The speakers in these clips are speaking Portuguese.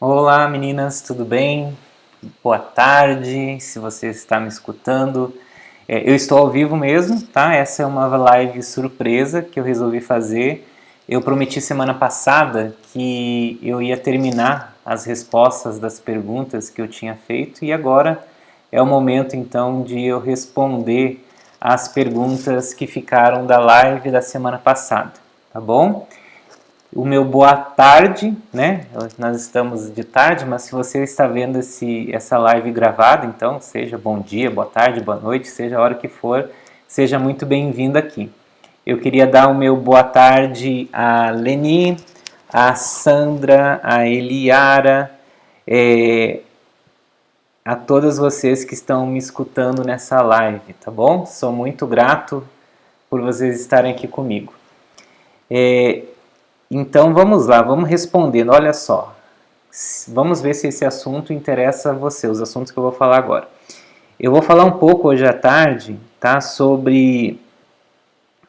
Olá meninas, tudo bem? Boa tarde, se você está me escutando. Eu estou ao vivo mesmo, tá? Essa é uma live surpresa que eu resolvi fazer. Eu prometi semana passada que eu ia terminar as respostas das perguntas que eu tinha feito e agora é o momento então de eu responder as perguntas que ficaram da live da semana passada, tá bom? O meu boa tarde, né? Nós estamos de tarde, mas se você está vendo essa live gravada, então seja bom dia, boa tarde, boa noite, seja a hora que for, seja muito bem-vindo aqui. Eu queria dar o meu boa tarde a Leni, a Sandra, a Eliara, a todas vocês que estão me escutando nessa live, tá bom? Sou muito grato por vocês estarem aqui comigo. Então vamos lá, vamos respondendo. Olha só, vamos ver se esse assunto interessa a você, os assuntos que eu vou falar agora. Eu vou falar um pouco hoje à tarde, tá, sobre,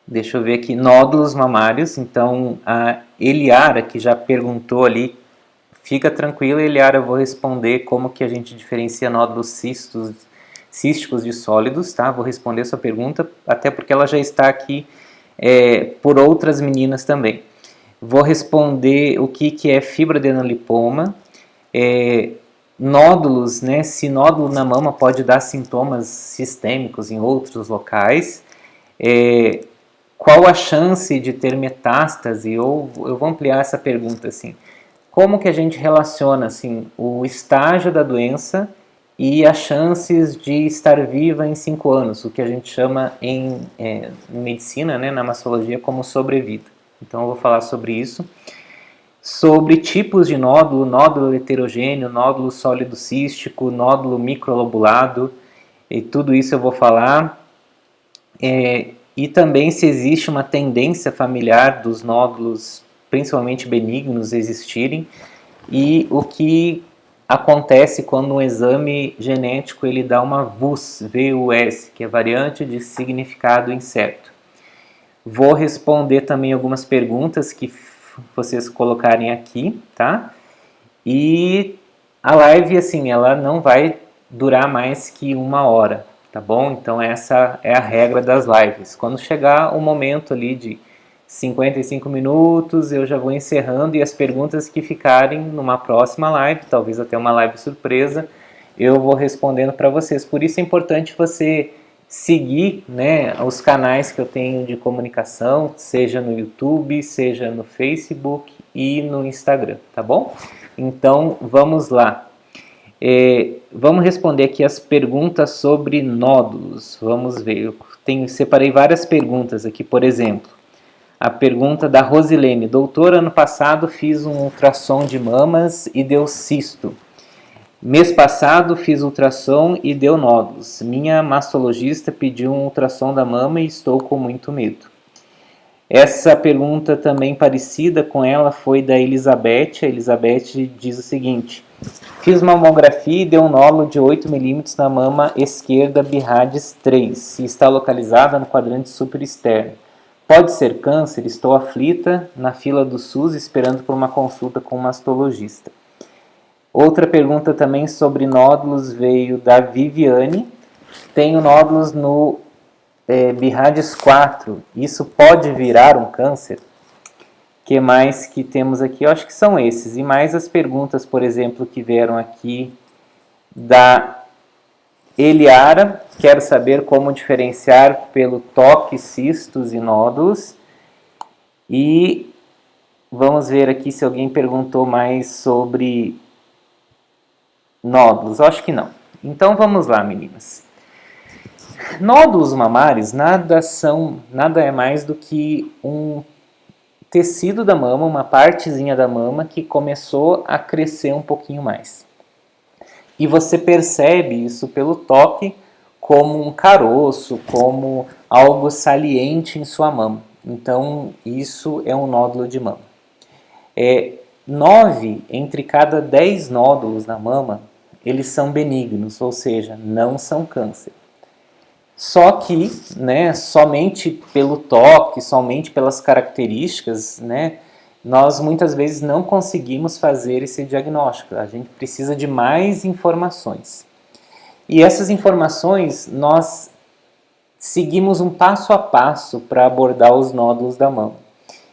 deixa eu ver aqui, nódulos mamários. Então a Eliara, que já perguntou ali, fica tranquila, Eliara, eu vou responder como que a gente diferencia nódulos císticos de sólidos, tá? Vou responder sua pergunta, até porque ela já está aqui por outras meninas também. Vou responder o que é fibroadenolipoma, nódulos, né? Se nódulo na mama pode dar sintomas sistêmicos em outros locais, qual a chance de ter metástase? Ou eu vou ampliar essa pergunta assim: como que a gente relaciona assim o estágio da doença e as chances de estar viva em 5 anos, o que a gente chama em medicina, né, na mastologia, como sobrevida. Então eu vou falar sobre isso, sobre tipos de nódulo, nódulo heterogêneo, nódulo sólido cístico, nódulo microlobulado, e tudo isso eu vou falar. E também se existe uma tendência familiar dos nódulos, principalmente benignos, existirem, e o que acontece quando um exame genético ele dá uma VUS, VUS, que é variante de significado incerto. Vou responder também algumas perguntas que vocês colocarem aqui, tá? E a live, assim, ela não vai durar mais que 1 hora, tá bom? Então essa é a regra das lives. Quando chegar o momento ali de 55 minutos, eu já vou encerrando, e as perguntas que ficarem numa próxima live, talvez até uma live surpresa, eu vou respondendo para vocês. Por isso é importante você seguir, né, os canais que eu tenho de comunicação, seja no YouTube, seja no Facebook e no Instagram, tá bom? Então vamos lá. Vamos responder aqui as perguntas sobre nódulos. Vamos ver, separei várias perguntas aqui, por exemplo. A pergunta da Rosilene: doutor, ano passado fiz um ultrassom de mamas e deu cisto. Mês passado fiz ultrassom e deu nódulos. Minha mastologista pediu um ultrassom da mama e estou com muito medo. Essa pergunta também parecida com ela foi da Elizabeth. A Elizabeth diz o seguinte: fiz mamografia e deu um nódulo de 8 milímetros na mama esquerda BIRADS 3 e está localizada no quadrante superexterno. Pode ser câncer? Estou aflita na fila do SUS esperando por uma consulta com um mastologista. Outra pergunta também sobre nódulos veio da Viviane. Tenho nódulos no BIRADS 4. Isso pode virar um câncer? O que mais que temos aqui? Eu acho que são esses. E mais as perguntas, por exemplo, que vieram aqui da Eliara. Quero saber como diferenciar pelo toque cistos e nódulos. E vamos ver aqui se alguém perguntou mais sobre nódulos. Eu acho que não. Então vamos lá, meninas. Nódulos mamários nada é mais do que um tecido da mama, uma partezinha da mama que começou a crescer um pouquinho mais. E você percebe isso pelo toque como um caroço, como algo saliente em sua mama. Então isso é um nódulo de mama. 9 entre cada 10 nódulos na mama, eles são benignos, ou seja, não são câncer. Só que, né, somente pelo toque, somente pelas características, né, nós muitas vezes não conseguimos fazer esse diagnóstico. A gente precisa de mais informações. E essas informações nós seguimos um passo a passo para abordar os nódulos da mama.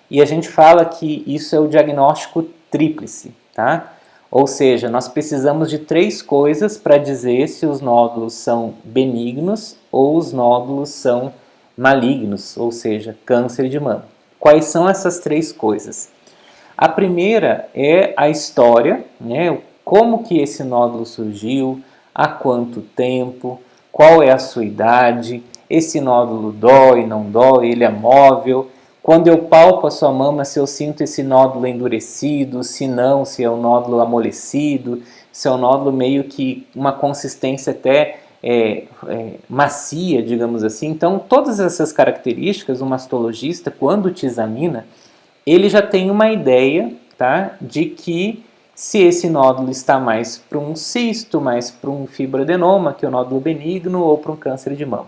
E a gente fala que isso é o diagnóstico tríplice, tá? Ou seja, nós precisamos de 3 coisas para dizer se os nódulos são benignos ou os nódulos são malignos, ou seja, câncer de mama. Quais são essas 3 coisas? A primeira é a história, né? Como que esse nódulo surgiu, há quanto tempo, qual é a sua idade, esse nódulo dói, não dói, ele é móvel. Quando eu palpo a sua mama, se eu sinto esse nódulo endurecido, se não, se é um nódulo amolecido, se é um nódulo meio que uma consistência até macia, digamos assim. Então, todas essas características, o mastologista, quando te examina, ele já tem uma ideia, tá, de que se esse nódulo está mais para um cisto, mais para um fibroadenoma, que é o nódulo benigno, ou para um câncer de mama.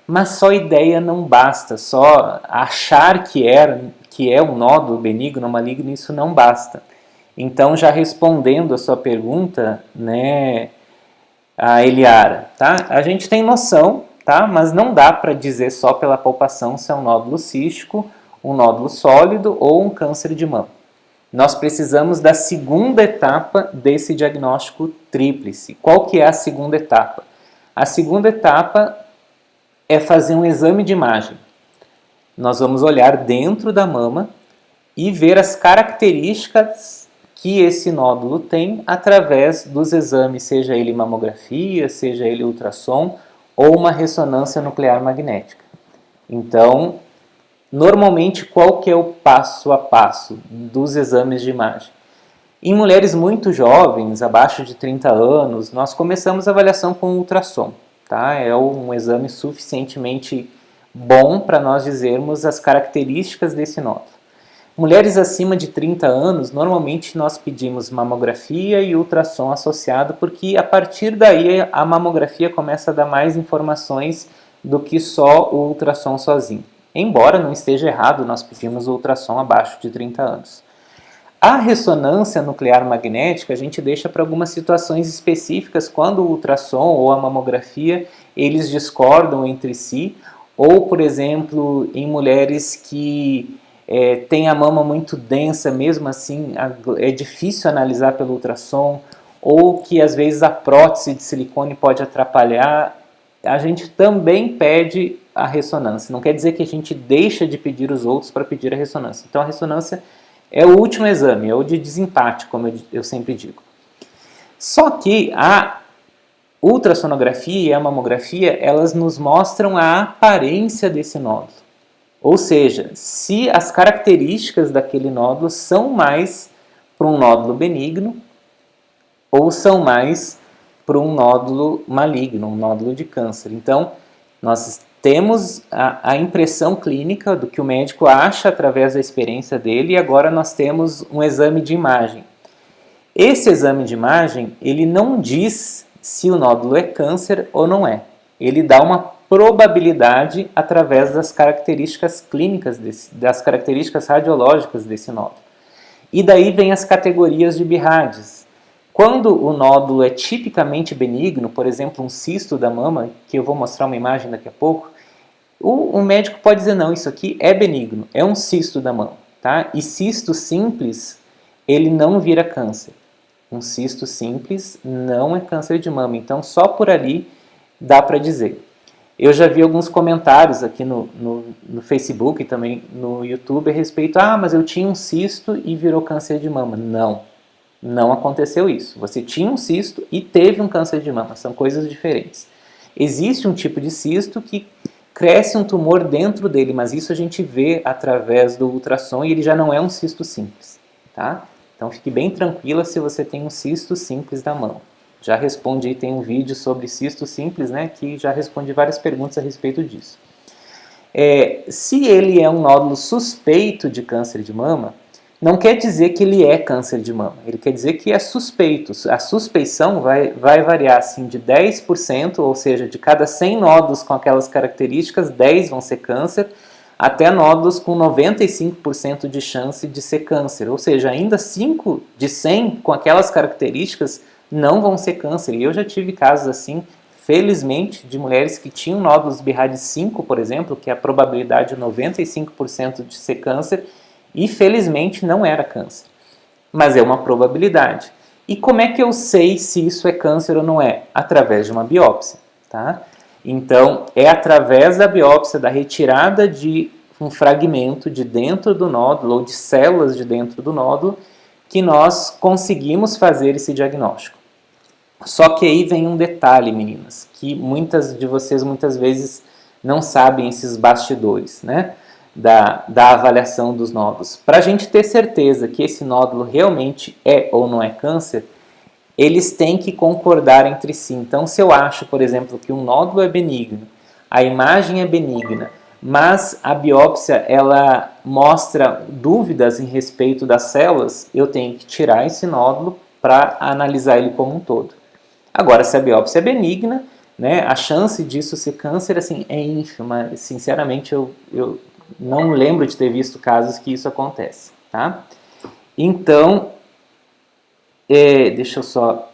Mas só ideia não basta, só achar que é um nódulo benigno ou maligno, isso não basta. Então, já respondendo a sua pergunta, né, a Eliara, tá? A gente tem noção, tá? Mas não dá para dizer só pela palpação se é um nódulo cístico, um nódulo sólido ou um câncer de mama. Nós precisamos da segunda etapa desse diagnóstico tríplice. Qual que é a segunda etapa? A segunda etapa é fazer um exame de imagem. Nós vamos olhar dentro da mama e ver as características que esse nódulo tem através dos exames, seja ele mamografia, seja ele ultrassom ou uma ressonância nuclear magnética. Então, normalmente, qual que é o passo a passo dos exames de imagem? Em mulheres muito jovens, abaixo de 30 anos, nós começamos a avaliação com ultrassom. Tá? É um exame suficientemente bom para nós dizermos as características desse nódulo. Mulheres acima de 30 anos, normalmente nós pedimos mamografia e ultrassom associado, porque a partir daí a mamografia começa a dar mais informações do que só o ultrassom sozinho. Embora não esteja errado nós pedimos o ultrassom abaixo de 30 anos. A ressonância nuclear magnética a gente deixa para algumas situações específicas, quando o ultrassom ou a mamografia eles discordam entre si, ou, por exemplo, em mulheres que têm a mama muito densa, mesmo assim é difícil analisar pelo ultrassom, ou que às vezes a prótese de silicone pode atrapalhar, a gente também pede a ressonância. Não quer dizer que a gente deixa de pedir os outros para pedir a ressonância. Então a ressonância é o último exame, é o de desempate, como eu sempre digo. Só que a ultrassonografia e a mamografia, elas nos mostram a aparência desse nódulo. Ou seja, se as características daquele nódulo são mais para um nódulo benigno ou são mais para um nódulo maligno, um nódulo de câncer. Então, nós temos a impressão clínica do que o médico acha através da experiência dele e agora nós temos um exame de imagem. Esse exame de imagem, ele não diz se o nódulo é câncer ou não é. Ele dá uma probabilidade através das características clínicas, das características radiológicas desse nódulo. E daí vem as categorias de BIRADS. Quando o nódulo é tipicamente benigno, por exemplo, um cisto da mama, que eu vou mostrar uma imagem daqui a pouco, o médico pode dizer, não, isso aqui é benigno, é um cisto da mama. Tá? E cisto simples, ele não vira câncer. Um cisto simples não é câncer de mama, então só por ali dá para dizer. Eu já vi alguns comentários aqui no Facebook e também no YouTube a respeito, mas eu tinha um cisto e virou câncer de mama. Não aconteceu isso. Você tinha um cisto e teve um câncer de mama, são coisas diferentes. Existe um tipo de cisto que cresce um tumor dentro dele, mas isso a gente vê através do ultrassom e ele já não é um cisto simples, tá? Então fique bem tranquila se você tem um cisto simples da mama. Já respondi aí, tem um vídeo sobre cisto simples, né, que já respondi várias perguntas a respeito disso. Se ele é um nódulo suspeito de câncer de mama, não quer dizer que ele é câncer de mama, ele quer dizer que é suspeito. A suspeição vai variar assim, de 10%, ou seja, de cada 100 nódulos com aquelas características, 10 vão ser câncer, até nódulos com 95% de chance de ser câncer. Ou seja, ainda 5 de 100 com aquelas características não vão ser câncer. E eu já tive casos assim, felizmente, de mulheres que tinham nódulos BIRAD 5, por exemplo, que é a probabilidade de 95% de ser câncer, e felizmente não era câncer. Mas é uma probabilidade. E como é que eu sei se isso é câncer ou não é? Através de uma biópsia, tá? Então, é através da biópsia, da retirada de um fragmento de dentro do nódulo, ou de células de dentro do nódulo, que nós conseguimos fazer esse diagnóstico. Só que aí vem um detalhe, meninas, que muitas de vocês muitas vezes não sabem esses bastidores, né? Da avaliação dos nódulos. Para a gente ter certeza que esse nódulo realmente é ou não é câncer, eles têm que concordar entre si. Então, se eu acho, por exemplo, que um nódulo é benigno, a imagem é benigna, mas a biópsia ela mostra dúvidas em respeito das células, eu tenho que tirar esse nódulo para analisar ele como um todo. Agora, se a biópsia é benigna, né, a chance disso ser câncer assim, é ínfima. Sinceramente, eu não lembro de ter visto casos que isso acontece, tá? Então, deixa eu só...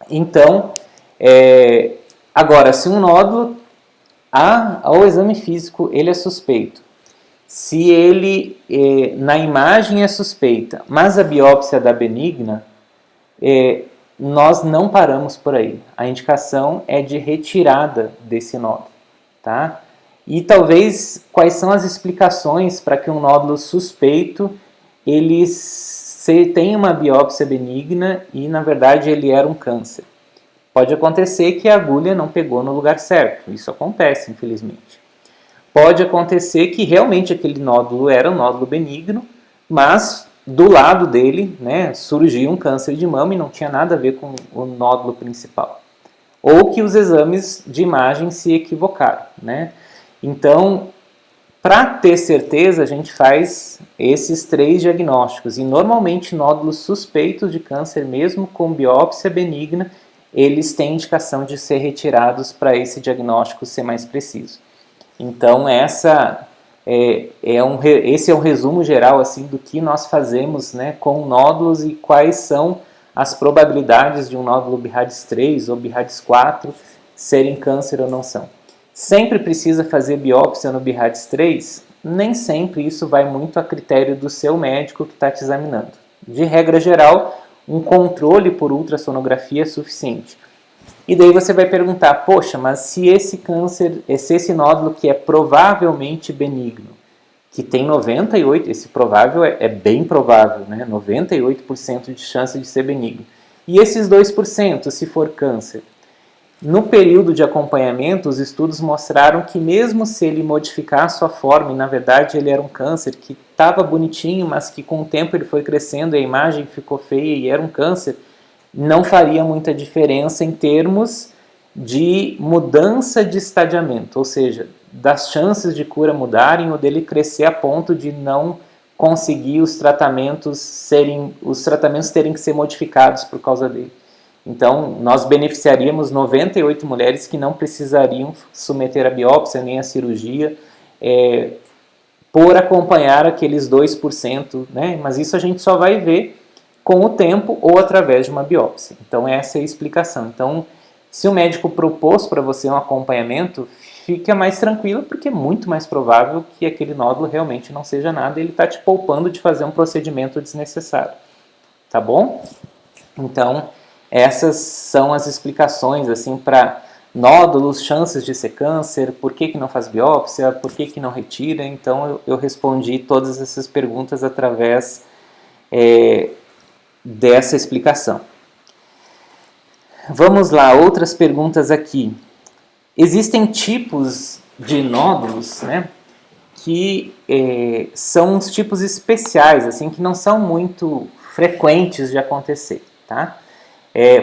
Então, agora, se um nódulo, ao exame físico, ele é suspeito, se ele, na imagem é suspeita, mas a biópsia dá benigna, nós não paramos por aí. A indicação é de retirada desse nódulo, tá? E talvez quais são as explicações para que um nódulo suspeito ele tenha uma biópsia benigna e na verdade ele era um câncer. Pode acontecer que a agulha não pegou no lugar certo, isso acontece, infelizmente. Pode acontecer que realmente aquele nódulo era um nódulo benigno, mas do lado dele, né, surgiu um câncer de mama e não tinha nada a ver com o nódulo principal. Ou que os exames de imagem se equivocaram, né? Então, para ter certeza, a gente faz esses 3 diagnósticos. E normalmente nódulos suspeitos de câncer, mesmo com biópsia benigna, eles têm indicação de ser retirados para esse diagnóstico ser mais preciso. Então, esse é um resumo geral assim, do que nós fazemos, né, com nódulos e quais são as probabilidades de um nódulo BIRADS 3 ou BIRADS 4 serem câncer ou não são. Sempre precisa fazer biópsia no BIRADS 3? Nem sempre, isso vai muito a critério do seu médico que está te examinando. De regra geral, um controle por ultrassonografia é suficiente. E daí você vai perguntar, poxa, mas se esse câncer, se esse nódulo que é provavelmente benigno, que tem 98%, esse provável é bem provável, né? 98% de chance de ser benigno. E esses 2%, se for câncer? No período de acompanhamento, os estudos mostraram que mesmo se ele modificar a sua forma, e na verdade ele era um câncer que estava bonitinho, mas que com o tempo ele foi crescendo e a imagem ficou feia e era um câncer, não faria muita diferença em termos de mudança de estadiamento, ou seja, das chances de cura mudarem ou dele crescer a ponto de não conseguir os tratamentos terem que ser modificados por causa dele. Então, nós beneficiaríamos 98 mulheres que não precisariam submeter a biópsia nem a cirurgia por acompanhar aqueles 2%, né? Mas isso a gente só vai ver com o tempo ou através de uma biópsia. Então, essa é a explicação. Então, se o médico propôs para você um acompanhamento, fica mais tranquilo, porque é muito mais provável que aquele nódulo realmente não seja nada e ele está te poupando de fazer um procedimento desnecessário. Tá bom? Então, essas são as explicações assim, para nódulos, chances de ser câncer, por que não faz biópsia, por que não retira. Então, eu respondi todas essas perguntas através dessa explicação. Vamos lá, outras perguntas aqui. Existem tipos de nódulos, né, que são uns tipos especiais, assim, que não são muito frequentes de acontecer, tá?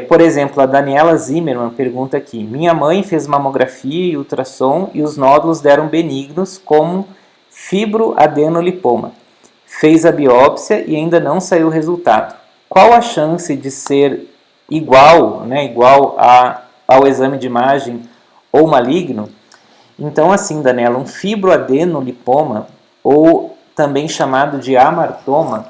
Por exemplo, a Daniela Zimmermann pergunta aqui: minha mãe fez mamografia e ultrassom e os nódulos deram benignos como fibroadenolipoma. Fez a biópsia e ainda não saiu o resultado. Qual a chance de ser igual ao exame de imagem ou maligno? Então, assim, Daniela, um fibroadenolipoma, ou também chamado de amartoma,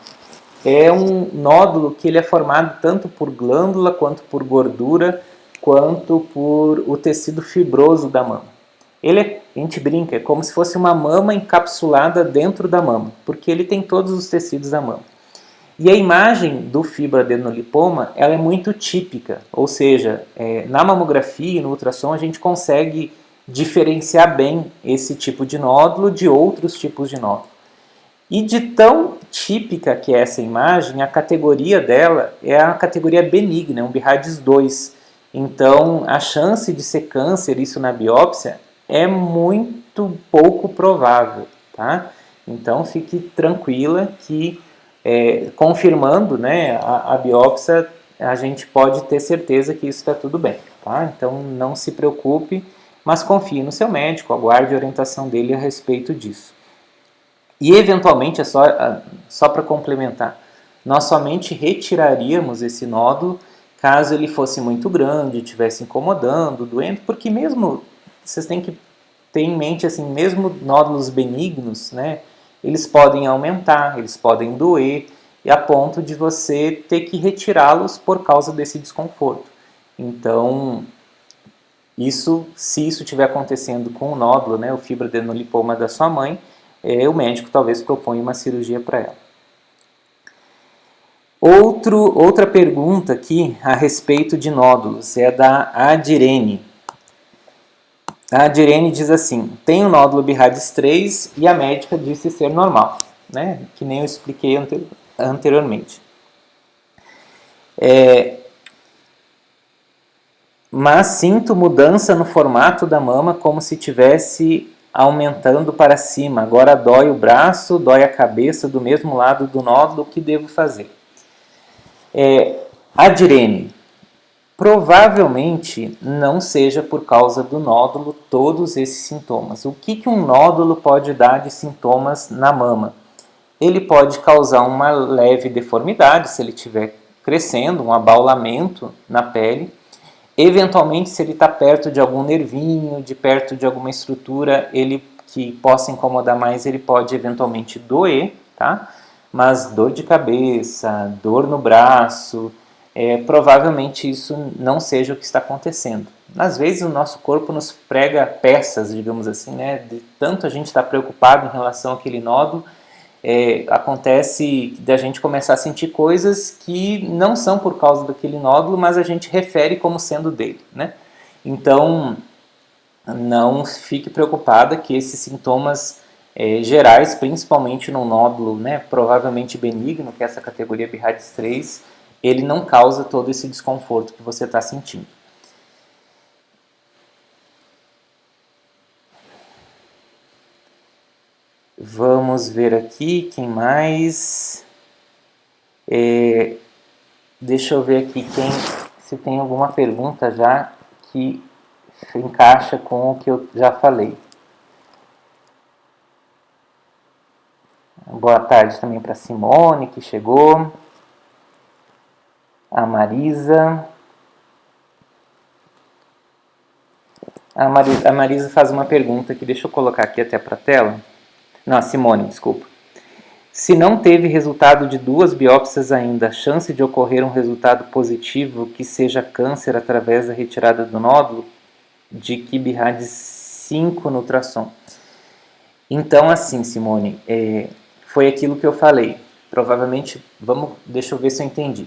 é um nódulo que ele é formado tanto por glândula, quanto por gordura, quanto por o tecido fibroso da mama. A gente brinca, é como se fosse uma mama encapsulada dentro da mama, porque ele tem todos os tecidos da mama. E a imagem do fibroadenolipoma, ela é muito típica, ou seja, na mamografia e no ultrassom a gente consegue diferenciar bem esse tipo de nódulo de outros tipos de nódulo. E de tão típica que é essa imagem, a categoria dela é a categoria benigna, um BIRADS 2. Então, a chance de ser câncer, isso na biópsia, é muito pouco provável, tá? Então, fique tranquila que, confirmando, né, a biópsia, a gente pode ter certeza que isso está tudo bem, tá? Então, não se preocupe, mas confie no seu médico, aguarde a orientação dele a respeito disso. E eventualmente, só para complementar, nós somente retiraríamos esse nódulo caso ele fosse muito grande, estivesse incomodando, doendo, porque mesmo, vocês têm que ter em mente, assim, mesmo nódulos benignos, né, eles podem aumentar, eles podem doer, e a ponto de você ter que retirá-los por causa desse desconforto. Então, se isso estiver acontecendo com o nódulo, né, o fibroadenolipoma da sua mãe, o médico talvez proponha uma cirurgia para ela. Outra pergunta aqui a respeito de nódulos é da Adirene. A Adirene diz assim: tem o nódulo BIRADS 3 e a médica disse ser normal, né? Que nem eu expliquei anteriormente. Mas sinto mudança no formato da mama como se tivesse aumentando para cima. Agora dói o braço, dói a cabeça do mesmo lado do nódulo. O que devo fazer? Adirene, provavelmente não seja por causa do nódulo todos esses sintomas. O que um nódulo pode dar de sintomas na mama? Ele pode causar uma leve deformidade se ele estiver crescendo, um abaulamento na pele. Eventualmente, se ele está perto de algum nervinho, perto de alguma estrutura, ele que possa incomodar mais, ele pode eventualmente doer, tá? Mas dor de cabeça, dor no braço, provavelmente isso não seja o que está acontecendo. Às vezes o nosso corpo nos prega peças, digamos assim, né? De tanto a gente está preocupado em relação àquele nódulo, acontece da gente começar a sentir coisas que não são por causa daquele nódulo, mas a gente refere como sendo dele, né? Então, não fique preocupada que esses sintomas gerais, principalmente no nódulo, né, provavelmente benigno, que é essa categoria BIRADS 3, ele não causa todo esse desconforto que você está sentindo. Vamos ver aqui, quem mais? Deixa eu ver aqui se tem alguma pergunta já que encaixa com o que eu já falei. Boa tarde também para Simone, que chegou. A Marisa. A Marisa faz uma pergunta que deixa eu colocar aqui até para a tela. Não, a Simone, desculpa. Se não teve resultado de 2 biópsias ainda, a chance de ocorrer um resultado positivo que seja câncer através da retirada do nódulo de BIRADS 5 no ultrassom. Então, assim, Simone, foi aquilo que eu falei. Provavelmente, deixa eu ver se eu entendi.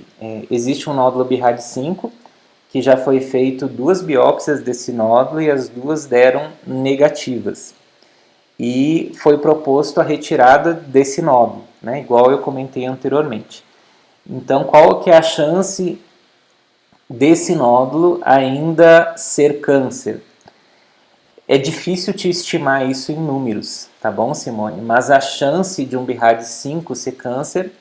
Existe um nódulo BIRADS 5, que já foi feito 2 biópsias desse nódulo e as 2 deram negativas. E foi proposto a retirada desse nódulo, né, igual eu comentei anteriormente. Então, qual que é a chance desse nódulo ainda ser câncer? É difícil te estimar isso em números, tá bom, Simone? Mas a chance de um BIRADS 5 ser câncer,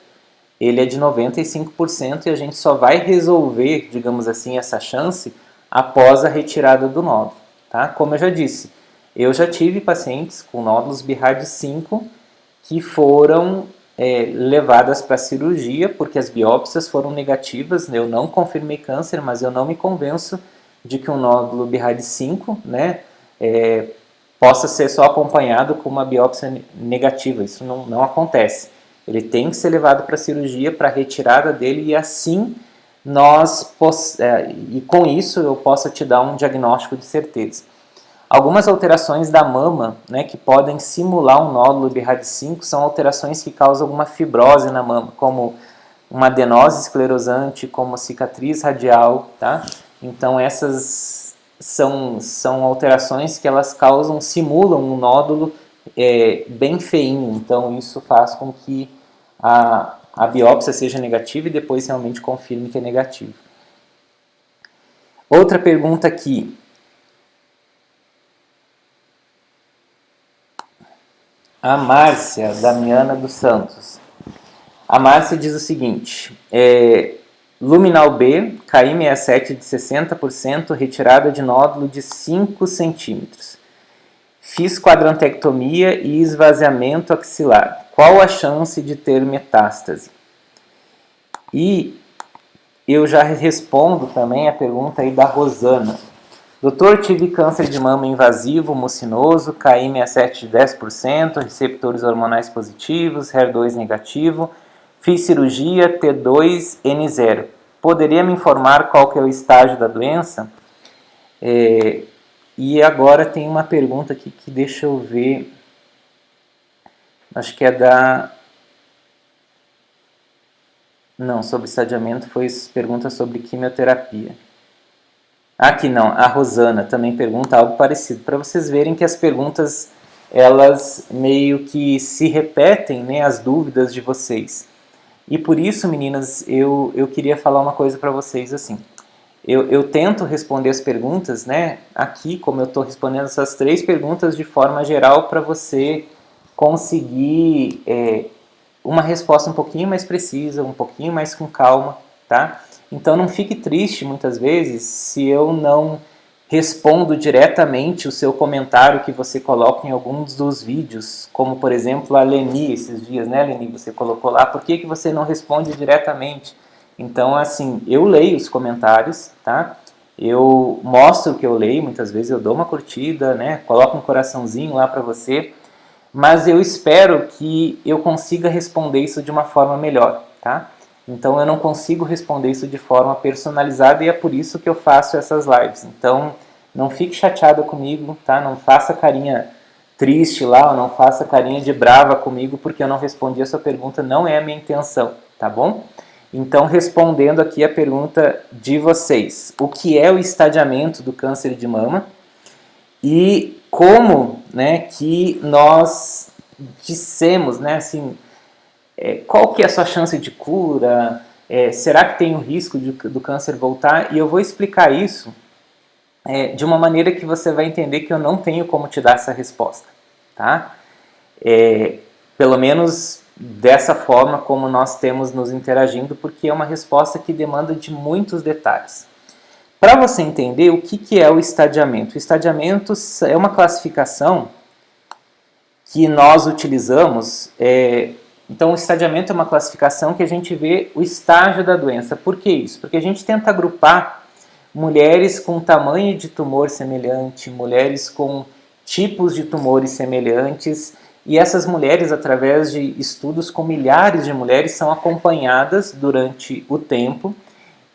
ele é de 95% e a gente só vai resolver, digamos assim, essa chance após a retirada do nódulo, tá? Como eu já disse, eu já tive pacientes com nódulos BIRADS 5 que foram levadas para cirurgia porque as biópsias foram negativas. Eu não confirmei câncer, mas eu não me convenço de que um nódulo BIRADS 5, né, possa ser só acompanhado com uma biópsia negativa. Isso não acontece. Ele tem que ser levado para a cirurgia, para a retirada dele, e assim e com isso eu posso te dar um diagnóstico de certeza. Algumas alterações da mama, né, que podem simular um nódulo BRAD5 são alterações que causam alguma fibrose na mama, como uma adenose esclerosante, como cicatriz radial, tá? Então essas são alterações que elas simulam um nódulo bem feinho. Então isso faz com que a biópsia seja negativa e depois realmente confirme que é negativo. Outra pergunta aqui. A Márcia Damiana dos Santos. A Márcia diz o seguinte: luminal B, KI67 de 60%, retirada de nódulo de 5 centímetros. Fiz quadrantectomia e esvaziamento axilar. Qual a chance de ter metástase? E eu já respondo também a pergunta aí da Rosana. Doutor, tive câncer de mama invasivo, mucinoso, KI67 de 10%, receptores hormonais positivos, HER2 negativo. Fiz cirurgia T2N0. Poderia me informar qual que é o estágio da doença? E agora tem uma pergunta aqui que deixa eu ver. Acho que é da... Não, sobre estadiamento foi pergunta sobre quimioterapia. Aqui não, a Rosana também pergunta algo parecido. Para vocês verem que as perguntas, elas meio que se repetem, né, as dúvidas de vocês. E por isso, meninas, eu queria falar uma coisa para vocês assim. Eu tento responder as perguntas, né, aqui, como eu estou respondendo essas 3 perguntas de forma geral, para você conseguir uma resposta um pouquinho mais precisa, um pouquinho mais com calma, tá? Então não fique triste muitas vezes se eu não respondo diretamente o seu comentário que você coloca em alguns dos vídeos, como por exemplo a Leni esses dias, né, Leni? Você colocou lá, por que você não responde diretamente? Então, assim, eu leio os comentários, tá? Eu mostro que eu leio, muitas vezes eu dou uma curtida, né? Coloco um coraçãozinho lá para você, mas eu espero que eu consiga responder isso de uma forma melhor, tá? Então eu não consigo responder isso de forma personalizada e é por isso que eu faço essas lives. Então não fique chateada comigo, tá? Não faça carinha triste lá, ou não faça carinha de brava comigo porque eu não respondi a sua pergunta, não é a minha intenção, tá bom? Então respondendo aqui a pergunta de vocês, o que é o estadiamento do câncer de mama? E como, né, que nós dissemos, né, assim, qual que é a sua chance de cura? Será que tem o risco do câncer voltar? E eu vou explicar isso de uma maneira que você vai entender que eu não tenho como te dar essa resposta, tá? Pelo menos dessa forma como nós temos nos interagindo, porque é uma resposta que demanda de muitos detalhes. Para você entender o que é o estadiamento. O estadiamento é uma classificação que nós utilizamos. Então, o estadiamento é uma classificação que a gente vê o estágio da doença. Por que isso? Porque a gente tenta agrupar mulheres com tamanho de tumor semelhante, mulheres com tipos de tumores semelhantes, e essas mulheres, através de estudos com milhares de mulheres, são acompanhadas durante o tempo.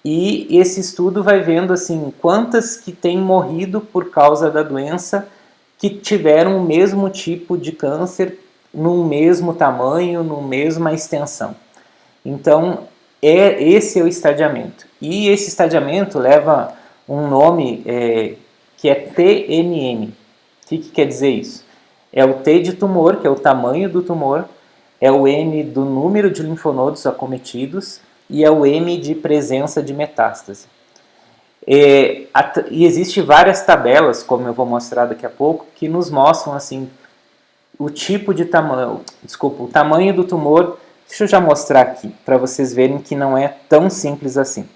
E esse estudo vai vendo assim quantas que têm morrido por causa da doença que tiveram o mesmo tipo de câncer, no mesmo tamanho, no mesma extensão. Então, esse é o estadiamento. E esse estadiamento leva um nome que é TNM. O que quer dizer isso? É o T de tumor, que é o tamanho do tumor, é o N do número de linfonodos acometidos e é o M de presença de metástase. E existe várias tabelas, como eu vou mostrar daqui a pouco, que nos mostram assim o tipo de tamanho, desculpa, o tamanho do tumor. Deixa eu já mostrar aqui para vocês verem que não é tão simples assim.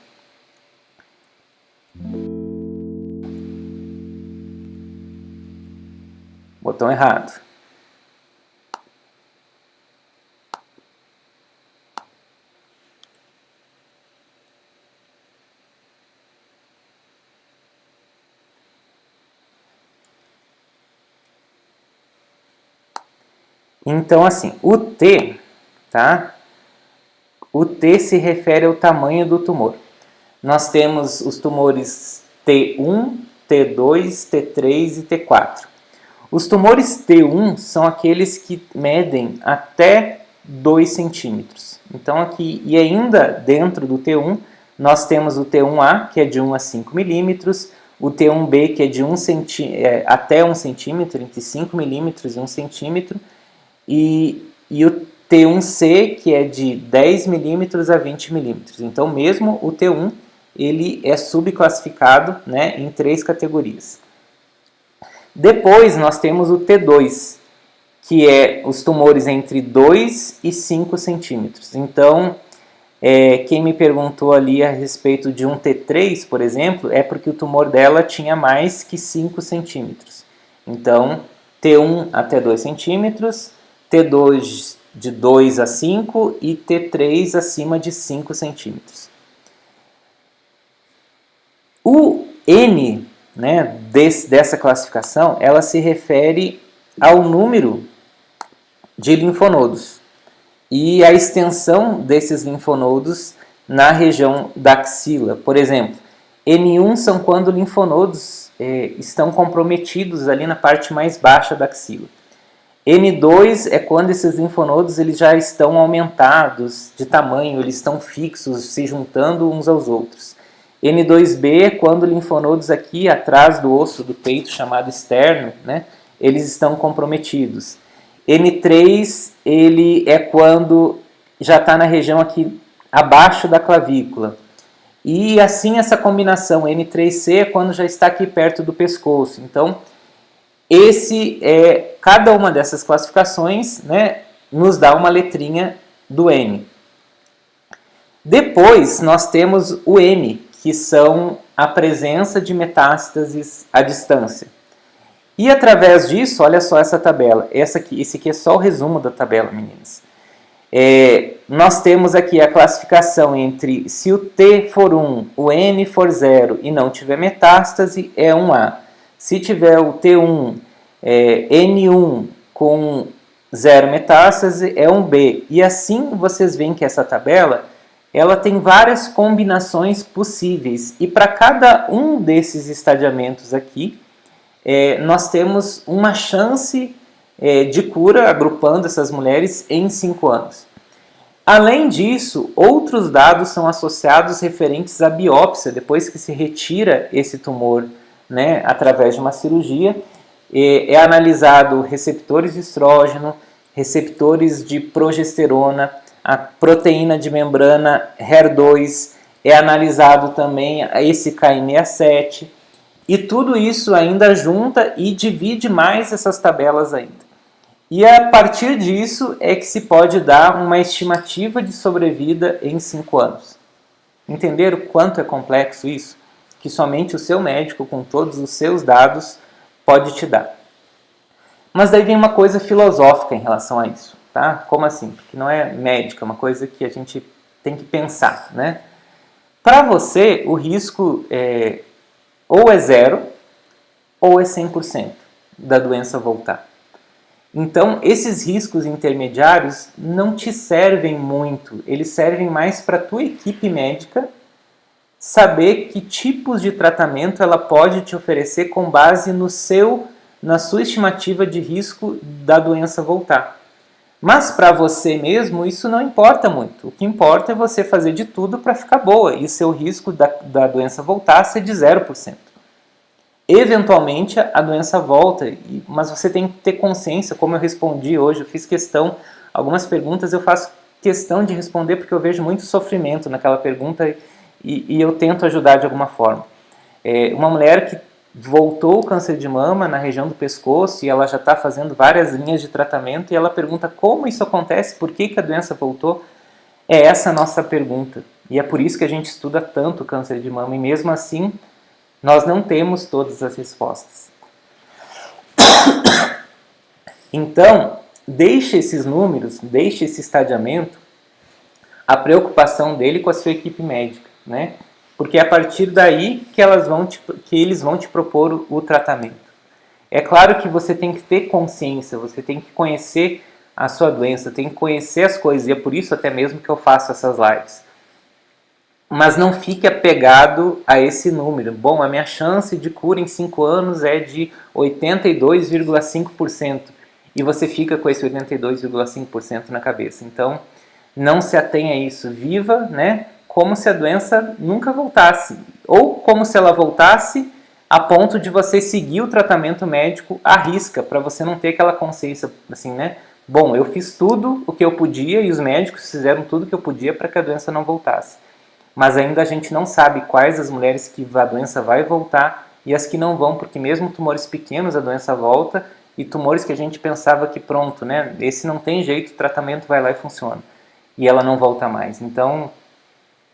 Botão errado. Então, assim, o T, tá? O T se refere ao tamanho do tumor. Nós temos os tumores T1, T2, T3 e T4. Os tumores T1 são aqueles que medem até 2 centímetros. Então, aqui, e ainda dentro do T1, nós temos o T1A, que é de 1 a 5 milímetros, o T1B, que é de até 1 centímetro, entre 5 milímetros e 1 centímetro, e o T1C, que é de 10 milímetros a 20 milímetros. Então, mesmo o T1, ele é subclassificado, né, em 3 categorias. Depois, nós temos o T2, que é os tumores entre 2 e 5 centímetros. Então, quem me perguntou ali a respeito de um T3, por exemplo, é porque o tumor dela tinha mais que 5 centímetros. Então, T1 até 2 centímetros, T2 de 2 a 5 e T3 acima de 5 centímetros. O N, né, dessa classificação, ela se refere ao número de linfonodos e a extensão desses linfonodos na região da axila. Por exemplo, N1 são quando linfonodos estão comprometidos ali na parte mais baixa da axila. N2 é quando esses linfonodos eles já estão aumentados de tamanho, eles estão fixos, se juntando uns aos outros. N2B é quando linfonodos aqui atrás do osso do peito, chamado externo, né, eles estão comprometidos. N3 ele é quando já está na região aqui abaixo da clavícula. E assim essa combinação N3C é quando já está aqui perto do pescoço. Então, cada uma dessas classificações, né, nos dá uma letrinha do N. Depois nós temos o M, que são a presença de metástases à distância. E através disso, olha só essa tabela. Esse aqui é só o resumo da tabela, meninas. Nós temos aqui a classificação entre se o T for 1, o N for 0 e não tiver metástase, é 1A. Se tiver o T1, N1 com 0 metástase, é 1B. E assim vocês veem que essa tabela ela tem várias combinações possíveis. E para cada um desses estadiamentos aqui, nós temos uma chance de cura, agrupando essas mulheres, em 5 anos. Além disso, outros dados são associados referentes à biópsia, depois que se retira esse tumor, né, através de uma cirurgia, é analisado receptores de estrógeno, receptores de progesterona, a proteína de membrana HER2, é analisado também esse Ki67, e tudo isso ainda junta e divide mais essas tabelas ainda. E a partir disso é que se pode dar uma estimativa de sobrevida em 5 anos. Entenderam o quanto é complexo isso? Que somente o seu médico, com todos os seus dados, pode te dar. Mas daí vem uma coisa filosófica em relação a isso, tá? Como assim? Porque não é médica, é uma coisa que a gente tem que pensar, né? Para você, o risco ou é 0 ou é 100% da doença voltar. Então, esses riscos intermediários não te servem muito, eles servem mais para a tua equipe médica saber que tipos de tratamento ela pode te oferecer com base na sua estimativa de risco da doença voltar. Mas para você mesmo, isso não importa muito. O que importa é você fazer de tudo para ficar boa e o seu risco da doença voltar ser de 0%. Eventualmente a doença volta, mas você tem que ter consciência, como eu respondi hoje, eu fiz questão, algumas perguntas eu faço questão de responder porque eu vejo muito sofrimento naquela pergunta e eu tento ajudar de alguma forma. Uma mulher que voltou o câncer de mama na região do pescoço e ela já está fazendo várias linhas de tratamento e ela pergunta como isso acontece, por que a doença voltou? É essa a nossa pergunta e é por isso que a gente estuda tanto o câncer de mama e mesmo assim nós não temos todas as respostas. Então, deixe esses números, deixe esse estadiamento, a preocupação dele com a sua equipe médica, né? Porque é a partir daí que eles vão te propor o tratamento. É claro que você tem que ter consciência, você tem que conhecer a sua doença, tem que conhecer as coisas, e é por isso até mesmo que eu faço essas lives. Mas não fique apegado a esse número. Bom, a minha chance de cura em 5 anos é de 82,5%. E você fica com esse 82,5% na cabeça. Então, não se atenha a isso. Viva, né, como se a doença nunca voltasse. Ou como se ela voltasse a ponto de você seguir o tratamento médico à risca, para você não ter aquela consciência assim, né? Bom, eu fiz tudo o que eu podia e os médicos fizeram tudo o que eu podia para que a doença não voltasse. Mas ainda a gente não sabe quais as mulheres que a doença vai voltar e as que não vão, porque mesmo tumores pequenos a doença volta e tumores que a gente pensava que pronto, né? Esse não tem jeito, o tratamento vai lá e funciona. E ela não volta mais. Então,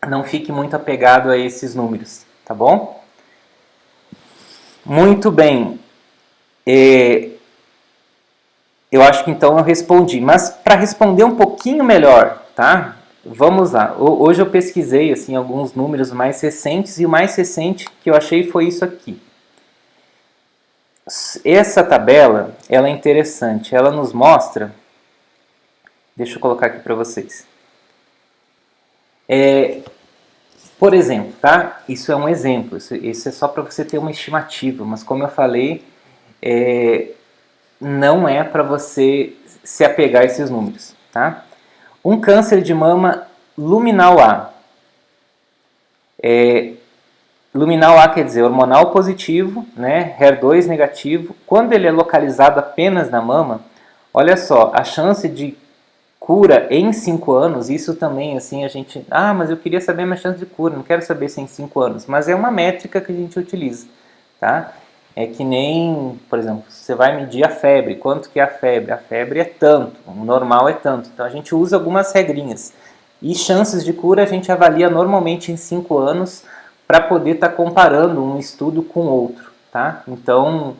não fique muito apegado a esses números, tá bom? Muito bem. Eu acho que então eu respondi. Mas para responder um pouquinho melhor, tá? Vamos lá. Hoje eu pesquisei assim alguns números mais recentes e o mais recente que eu achei foi isso aqui. Essa tabela, ela é interessante. Ela nos mostra... Deixa eu colocar aqui para vocês. Por exemplo, tá? Isso é um exemplo. Isso é só para você ter uma estimativa. Mas como eu falei, não é para você se apegar a esses números, tá? Um câncer de mama luminal A. Luminal A quer dizer hormonal positivo, né? HER2 negativo. Quando ele é localizado apenas na mama, olha só, a chance de cura em 5 anos, isso também assim a gente... Ah, mas eu queria saber a minha chance de cura, não quero saber se é em 5 anos. Mas é uma métrica que a gente utiliza, tá? É que nem, por exemplo, você vai medir a febre. Quanto que é a febre? A febre é tanto, o normal é tanto. Então a gente usa algumas regrinhas. E chances de cura a gente avalia normalmente em 5 anos para poder estar comparando um estudo com outro, tá? Então,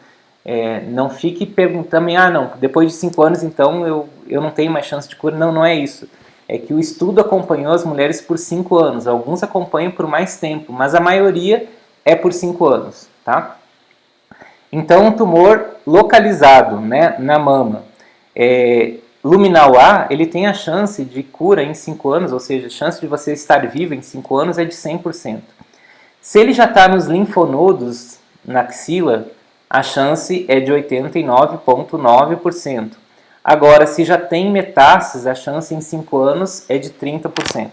não fique perguntando, não, depois de 5 anos então eu não tenho mais chance de cura. Não, não é isso. É que o estudo acompanhou as mulheres por 5 anos. Alguns acompanham por mais tempo, mas a maioria é por 5 anos, tá? Então, um tumor localizado, né, na mama, luminal A, ele tem a chance de cura em 5 anos, ou seja, a chance de você estar vivo em 5 anos é de 100%. Se ele já está nos linfonodos, na axila, a chance é de 89,9%. Agora, se já tem metástases, a chance em 5 anos é de 30%.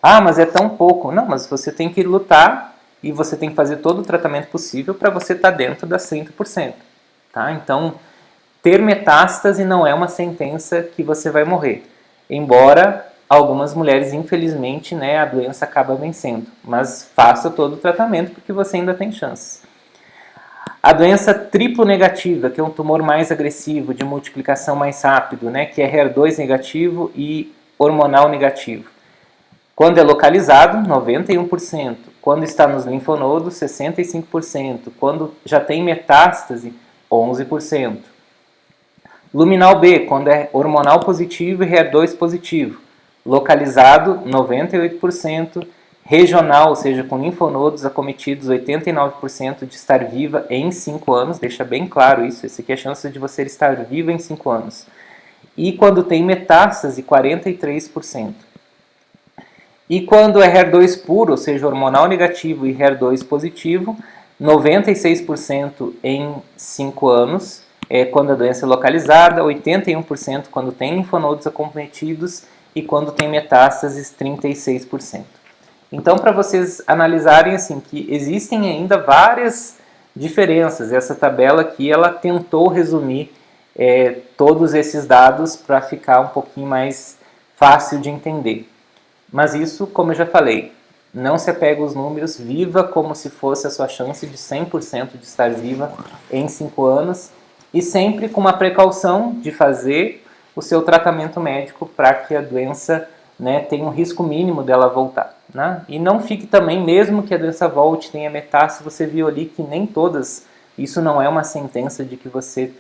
Ah, mas é tão pouco. Não, mas você tem que lutar e você tem que fazer todo o tratamento possível para você estar dentro das 30%. Tá? Então, ter metástase não é uma sentença que você vai morrer. Embora algumas mulheres, infelizmente, né, a doença acaba vencendo. Mas faça todo o tratamento porque você ainda tem chances. A doença triplo negativa, que é um tumor mais agressivo, de multiplicação mais rápido, né, que é HER2 negativo e hormonal negativo. Quando é localizado, 91%. Quando está nos linfonodos, 65%. Quando já tem metástase, 11%. Luminal B, quando é hormonal positivo e HER2 positivo. Localizado, 98%. Regional, ou seja, com linfonodos acometidos, 89% de estar viva em 5 anos. Deixa bem claro isso. Essa aqui é a chance de você estar viva em 5 anos. E quando tem metástase, 43%. E quando é HER2 puro, ou seja, hormonal negativo e HER2 positivo, 96% em 5 anos, quando a doença é localizada, 81% quando tem linfonodos acometidos e quando tem metástases, 36%. Então, para vocês analisarem assim, que existem ainda várias diferenças. Essa tabela aqui, ela tentou resumir todos esses dados para ficar um pouquinho mais fácil de entender. Mas isso, como eu já falei, não se apega aos números, viva como se fosse a sua chance de 100% de estar viva em 5 anos e sempre com uma precaução de fazer o seu tratamento médico para que a doença, né, tenha um risco mínimo dela voltar. Né? E não fique também, mesmo que a doença volte, tenha metástase, você viu ali que nem todas, isso não é uma sentença de que você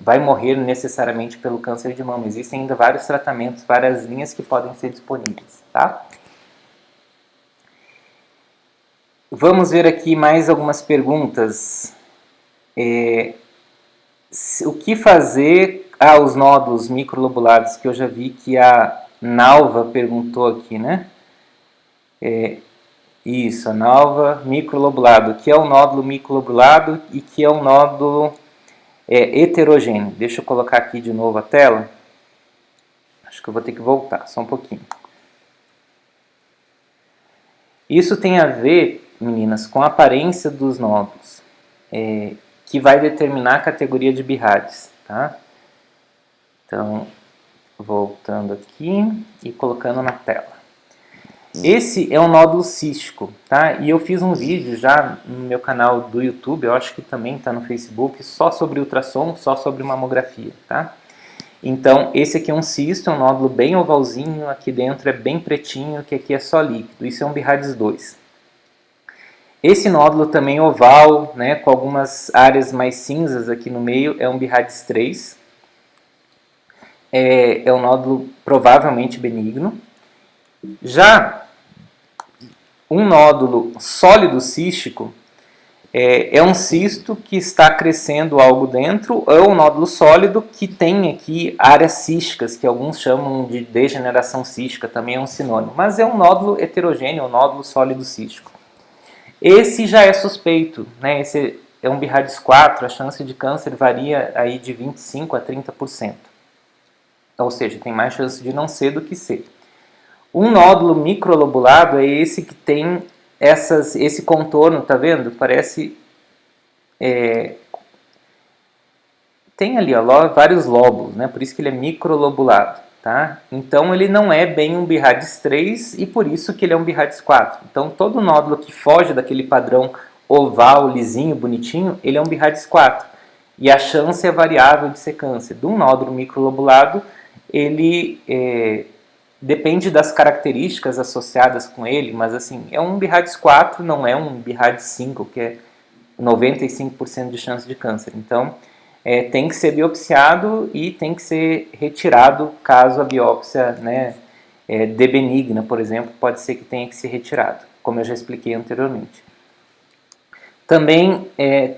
vai morrer necessariamente pelo câncer de mama. Existem ainda vários tratamentos, várias linhas que podem ser disponíveis, tá? Vamos ver aqui mais algumas perguntas. O que fazer os nódulos microlobulados, que eu já vi que a Nalva perguntou aqui, né? Isso, a Nalva microlobulado, que é o nódulo microlobulado e que é um nódulo heterogêneo. Deixa eu colocar aqui de novo a tela. Acho que eu vou ter que voltar, só um pouquinho. Isso tem a ver, meninas, com a aparência dos nódulos, que vai determinar a categoria de BIRADS, tá? Então, voltando aqui e colocando na tela. Esse é um nódulo cístico, tá? E eu fiz um vídeo já no meu canal do YouTube, eu acho que também está no Facebook, só sobre ultrassom, só sobre mamografia, tá? Então, esse aqui é um cisto, é um nódulo bem ovalzinho, aqui dentro é bem pretinho, que aqui é só líquido. Isso é um BIRADS 2. Esse nódulo também oval, né, com algumas áreas mais cinzas aqui no meio, é um BIRADS 3. É um nódulo provavelmente benigno. Já um nódulo sólido cístico é um cisto que está crescendo algo dentro, ou um nódulo sólido que tem aqui áreas císticas, que alguns chamam de degeneração cística, também é um sinônimo. Mas é um nódulo heterogêneo, um nódulo sólido cístico. Esse já é suspeito, né? Esse é um BIRADS 4, a chance de câncer varia aí de 25% a 30%. Ou seja, tem mais chance de não ser do que ser. Um nódulo microlobulado é esse que tem esse contorno, tá vendo? Parece... tem ali, ó, vários lóbulos, né? Por isso que ele é microlobulado, tá? Então ele não é bem um BIRADS 3 e por isso que ele é um BIRADS 4. Então todo nódulo que foge daquele padrão oval, lisinho, bonitinho, ele é um BIRADS 4. E a chance é variável de ser câncer. De um nódulo microlobulado, ele depende das características associadas com ele, mas assim, é um BIRADS 4, não é um BIRADS 5, que é 95% de chance de câncer. Então, tem que ser biopsiado e tem que ser retirado caso a biópsia, né, de benigna, por exemplo, pode ser que tenha que ser retirado, como eu já expliquei anteriormente. Também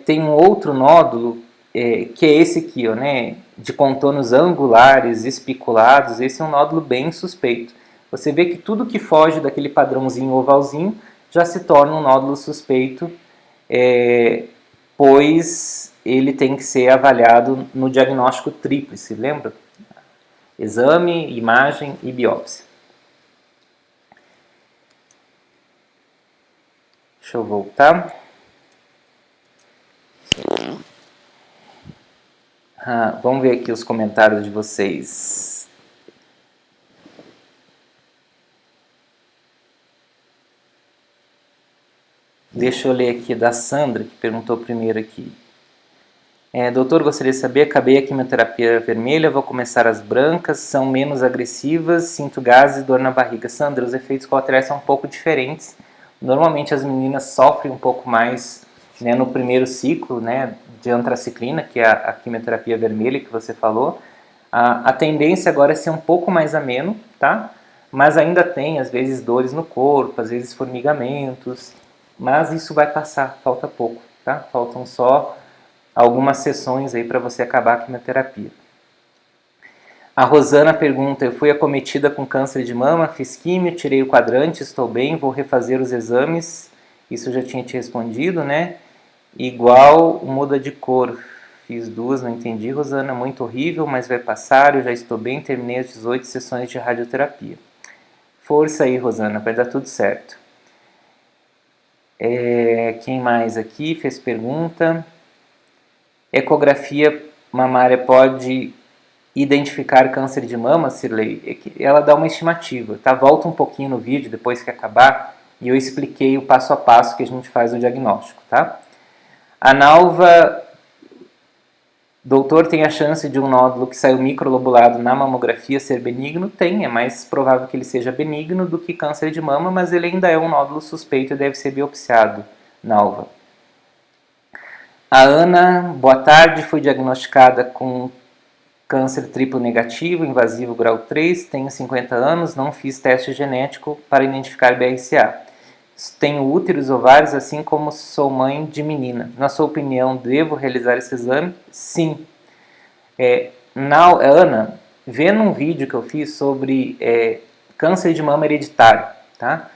tem um outro nódulo, que é esse aqui, ó, né, de contornos angulares, espiculados. Esse é um nódulo bem suspeito. Você vê que tudo que foge daquele padrãozinho ovalzinho já se torna um nódulo suspeito, pois ele tem que ser avaliado no diagnóstico tríplice, lembra? Exame, imagem e biópsia. Deixa eu voltar. Vamos ver aqui os comentários de vocês. Deixa eu ler aqui da Sandra, que perguntou primeiro aqui. Doutor, gostaria de saber, acabei a quimioterapia vermelha, vou começar as brancas, são menos agressivas, sinto gases e dor na barriga. Sandra, os efeitos colaterais são um pouco diferentes. Normalmente as meninas sofrem um pouco mais, né, no primeiro ciclo, né, de antraciclina, que é a quimioterapia vermelha que você falou. A tendência agora é ser um pouco mais ameno, tá? Mas ainda tem, às vezes, dores no corpo, às vezes formigamentos, mas isso vai passar, falta pouco, tá? Faltam só algumas sessões aí para você acabar a quimioterapia. A Rosana pergunta, eu fui acometida com câncer de mama, fiz quimio, tirei o quadrante, estou bem, vou refazer os exames. Isso eu já tinha te respondido, né? Igual muda de cor. Fiz 2, não entendi, Rosana, muito horrível, mas vai passar, eu já estou bem, terminei as 18 sessões de radioterapia. Força aí, Rosana, vai dar tudo certo. Quem mais aqui fez pergunta? Ecografia mamária pode identificar câncer de mama, Cirlei? Ela dá uma estimativa, tá? Volta um pouquinho no vídeo depois que acabar e eu expliquei o passo a passo que a gente faz o diagnóstico, tá? A Nalva, doutor, tem a chance de um nódulo que saiu microlobulado na mamografia ser benigno? Tem, é mais provável que ele seja benigno do que câncer de mama, mas ele ainda é um nódulo suspeito e deve ser biopsiado, Nalva. A Ana, boa tarde, fui diagnosticada com câncer triplo negativo, invasivo grau 3, tenho 50 anos, não fiz teste genético para identificar BRCA. Tenho úteros, ovários, assim como sou mãe de menina. Na sua opinião, devo realizar esse exame? Sim. Ana, vê num vídeo que eu fiz sobre câncer de mama hereditário, tá?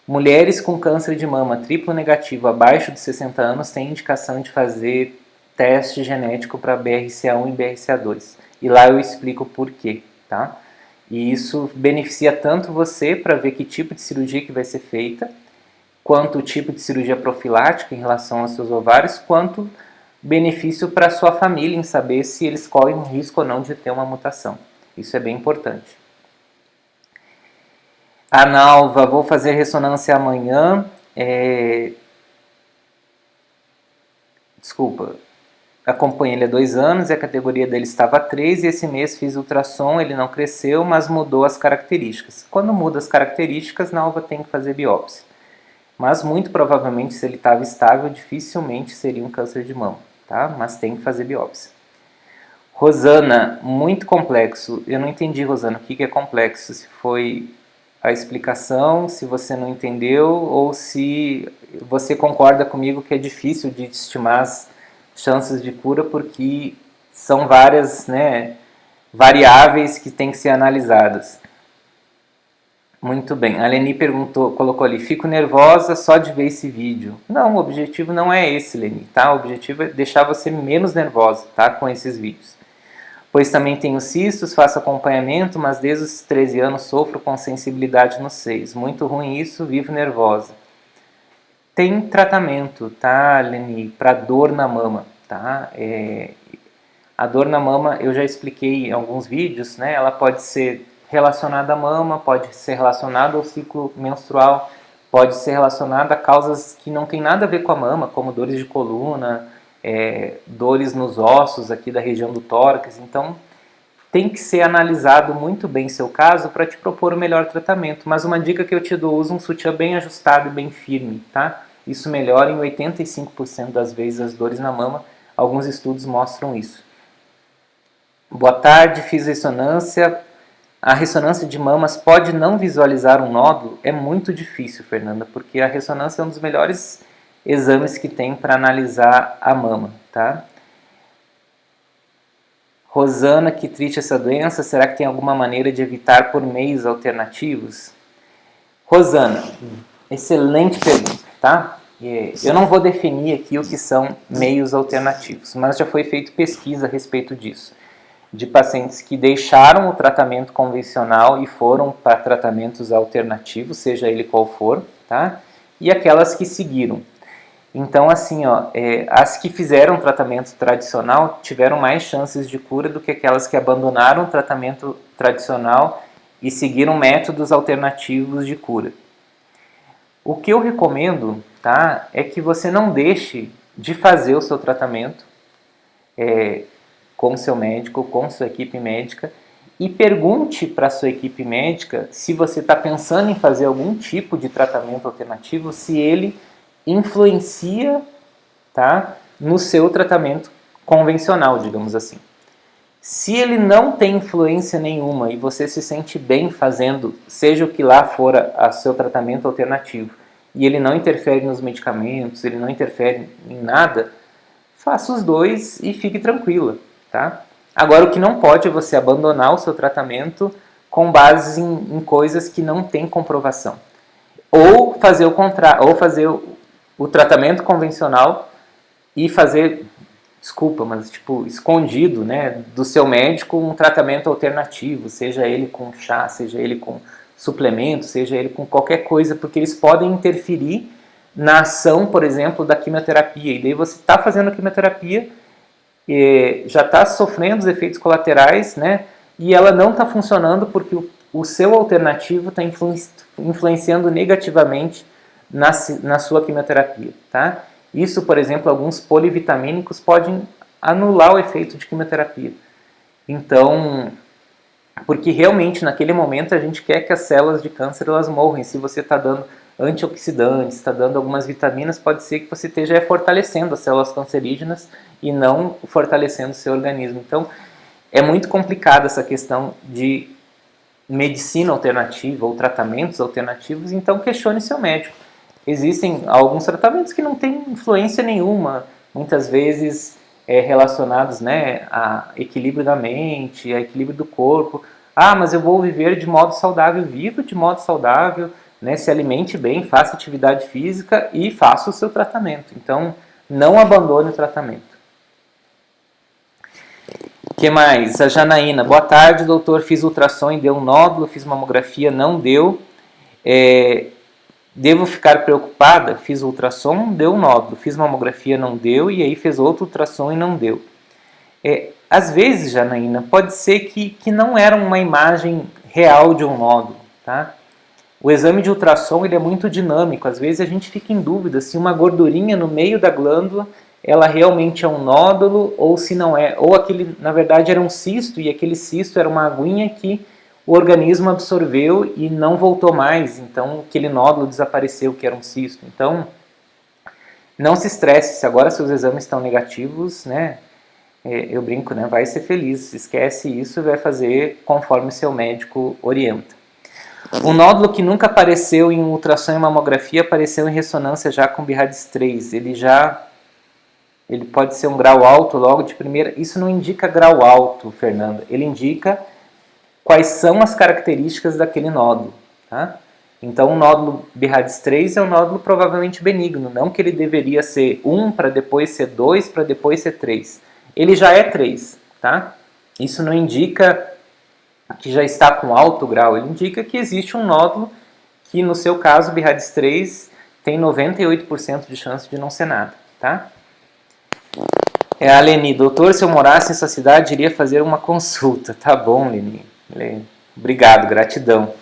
Mulheres com câncer de mama triplo negativo abaixo de 60 anos têm indicação de fazer teste genético para BRCA1 e BRCA2. E lá eu explico por quê, tá? E isso beneficia tanto você para ver que tipo de cirurgia que vai ser feita, quanto o tipo de cirurgia profilática em relação aos seus ovários, quanto benefício para a sua família em saber se eles correm um risco ou não de ter uma mutação. Isso é bem importante. A Nalva, vou fazer ressonância amanhã. Desculpa, acompanhei ele há 2 anos e a categoria dele estava 3 e esse mês fiz ultrassom, ele não cresceu, mas mudou as características. Quando muda as características, Nalva tem que fazer biópsia. Mas muito provavelmente, se ele estava estável, dificilmente seria um câncer de mama, tá? Mas tem que fazer biópsia. Rosana, muito complexo. Eu não entendi, Rosana, o que é complexo. Se foi a explicação, se você não entendeu, ou se você concorda comigo que é difícil de estimar as chances de cura, porque são várias, né, variáveis que têm que ser analisadas. Muito bem, a Leni colocou ali, fico nervosa só de ver esse vídeo. Não, o objetivo não é esse, Leni, tá? O objetivo é deixar você menos nervosa, tá? Com esses vídeos. Pois também tenho cistos, faço acompanhamento, mas desde os 13 anos sofro com sensibilidade nos seios. Muito ruim isso, vivo nervosa. Tem tratamento, tá, Leni, para dor na mama, tá? A dor na mama, eu já expliquei em alguns vídeos, né? Ela pode ser relacionada à mama, pode ser relacionada ao ciclo menstrual, pode ser relacionada a causas que não tem nada a ver com a mama, como dores de coluna, dores nos ossos aqui da região do tórax. Então, tem que ser analisado muito bem seu caso para te propor o melhor tratamento. Mas uma dica que eu te dou, usa um sutiã bem ajustado e bem firme, tá? Isso melhora em 85% das vezes as dores na mama. Alguns estudos mostram isso. Boa tarde, fiz ressonância. A ressonância de mamas pode não visualizar um nódulo? É muito difícil, Fernanda, porque a ressonância é um dos melhores exames que tem para analisar a mama, tá? Rosana, que triste essa doença, será que tem alguma maneira de evitar por meios alternativos? Rosana, excelente pergunta, tá? Eu não vou definir aqui o que são meios alternativos, mas já foi feita pesquisa a respeito disso, de pacientes que deixaram o tratamento convencional e foram para tratamentos alternativos, seja ele qual for, tá? E aquelas que seguiram. Então, assim, ó, as que fizeram tratamento tradicional tiveram mais chances de cura do que aquelas que abandonaram o tratamento tradicional e seguiram métodos alternativos de cura. O que eu recomendo, tá, é que você não deixe de fazer o seu tratamento com seu médico, com sua equipe médica, e pergunte para a sua equipe médica se você está pensando em fazer algum tipo de tratamento alternativo, se ele influencia, tá, no seu tratamento convencional, digamos assim. Se ele não tem influência nenhuma e você se sente bem fazendo, seja o que lá for o seu tratamento alternativo, e ele não interfere nos medicamentos, ele não interfere em nada, faça os dois e fique tranquila, tá? Agora, o que não pode é você abandonar o seu tratamento com base em coisas que não têm comprovação. Ou fazer o contrário, ou fazer o tratamento convencional e fazer, desculpa, mas tipo, escondido, né, do seu médico um tratamento alternativo, seja ele com chá, seja ele com suplemento, seja ele com qualquer coisa, porque eles podem interferir na ação, por exemplo, da quimioterapia. E daí você está fazendo a quimioterapia, já está sofrendo os efeitos colaterais, né, e ela não está funcionando porque o seu alternativo está influenciando negativamente na sua quimioterapia, tá? Isso, por exemplo, alguns polivitamínicos podem anular o efeito de quimioterapia. Então, porque realmente naquele momento a gente quer que as células de câncer elas morram. Se você está dando antioxidantes, está dando algumas vitaminas, pode ser que você esteja fortalecendo as células cancerígenas e não fortalecendo o seu organismo. Então, é muito complicada essa questão de medicina alternativa ou tratamentos alternativos, então questione seu médico. Existem alguns tratamentos que não têm influência nenhuma, muitas vezes relacionados, né, a equilíbrio da mente, a equilíbrio do corpo. Ah, mas eu vou viver de modo saudável, viva de modo saudável, né, se alimente bem, faça atividade física e faça o seu tratamento. Então, não abandone o tratamento. O que mais? A Janaína. Boa tarde, doutor. Fiz ultrassom e deu um nódulo, fiz mamografia, não deu. Devo ficar preocupada? Fiz ultrassom, deu um nódulo. Fiz mamografia, não deu. E aí fez outro ultrassom e não deu. Às vezes, Janaína, pode ser que não era uma imagem real de um nódulo, tá? O exame de ultrassom ele é muito dinâmico. Às vezes a gente fica em dúvida se uma gordurinha no meio da glândula ela realmente é um nódulo ou se não é. Ou aquele, na verdade, era um cisto e aquele cisto era uma aguinha que o organismo absorveu e não voltou mais. Então aquele nódulo desapareceu, que era um cisto. Então não se estresse, se agora seus exames estão negativos, né? Eu brinco, né? Vai ser feliz, esquece isso e vai fazer conforme seu médico orienta. Um nódulo que nunca apareceu em ultrassom e mamografia apareceu em ressonância já com BIRADS 3. Ele pode ser um grau alto logo de primeira. Isso não indica grau alto, Fernanda. Ele indica quais são as características daquele nódulo. Tá? Então, o nódulo BIRADS 3 é um nódulo provavelmente benigno. Não que ele deveria ser 1 para depois ser 2 para depois ser 3. Ele já é 3. Tá? Isso não indica que já está com alto grau. Ele indica que existe um nódulo que, no seu caso, BIRADS 3, tem 98% de chance de não ser nada. Tá? A Leni, doutor, se eu morasse nessa cidade, iria fazer uma consulta. Tá bom, Leni. Obrigado, gratidão.